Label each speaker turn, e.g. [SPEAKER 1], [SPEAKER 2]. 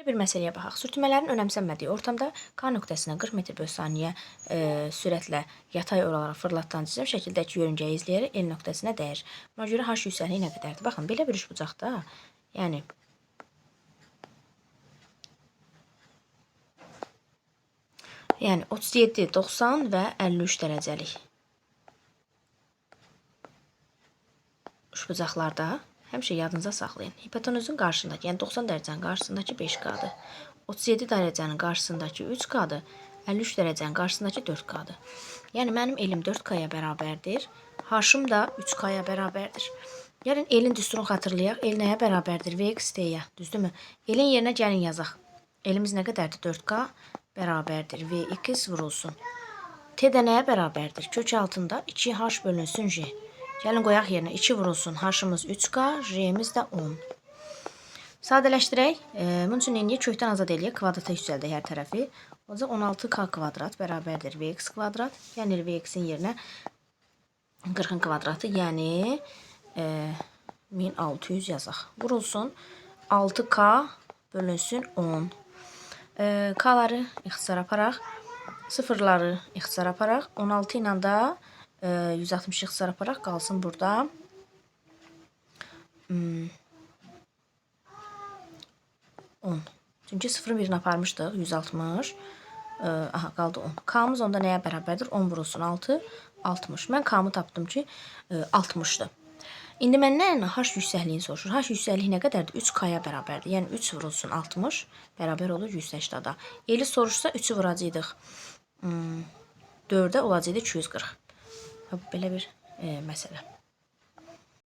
[SPEAKER 1] Bir məsələyə baxaq. Sürtünmələrin önəmsənmədiyi ortamda K nöqtəsinə 40 metr bölü saniyə sürətlə yatay olaraq fırlatdan cisim şəkildəki yörüngəyi izləyərək L nöqtəsinə dəyir. Buna görə H yüksəkliyi nə qədərdir? Baxın, belə bir üçbucaqda, yəni 37, 90 və 53 dərəcəlik üçbucaqlarda həmişə yadınıza saxlayın. Hipotenuzun qarşısındakı, yəni 90 dərəcənin qarşısındakı 5K-dır. 37 dərəcənin qarşısındakı 3K-dır. 53 dərəcənin qarşısındakı 4K-dır. Yəni mənim elim 4K-ya bərabərdir. H-ım da 3K-ya bərabərdir. Gəlin elin düsturunu xatırlayaq. El nəyə bərabərdir? Vx t-yə. Düzdürmü? Elin yerinə gəlin yazaq. Elimiz nə qədərdir? 4K bərabərdir. Vx vurulsun. T də nəyə bərabərdir? Kök altında 2H bölünsün J. Gəlin qoyaq yerinə 2 vurulsun. H-ımız 3K, J-imiz də 10. Sadələşdirək. Bunun üçün indi kökdən azad eləyək. Kvadrata yüksəldək hər tərəfi. Olacaq 16K kvadrat bərabərdir Vx kvadrat. Yəni Vx-in yerinə 40-ın kvadratı, yəni 1600 yazaq. Vurulsun 6K bölünsün 10. K-ları ixtisar aparaq. Sıfırları ixtisar aparaq. 16 ilə də 160 ixtisar aparaq. Qalsın burada 10. Çünki 0-ın birini aparmışdıq. 160. Aha, qaldı 10. K-mız onda nəyə bərabərdir? 10 vurulsun 6. 60. Mən K-mı tapdım ki 60-dır. İndi məndən H yüksəkliyini soruşur. H yüksəkliyi nə qədərdir? 3K-ya bərabərdir. Yəni 3 vurulsun 60 bərabər olur 180-da. Eli soruşsa 3-ü vuracaqdıq 4-ə olacaqdı 240. Belə bir məsələ.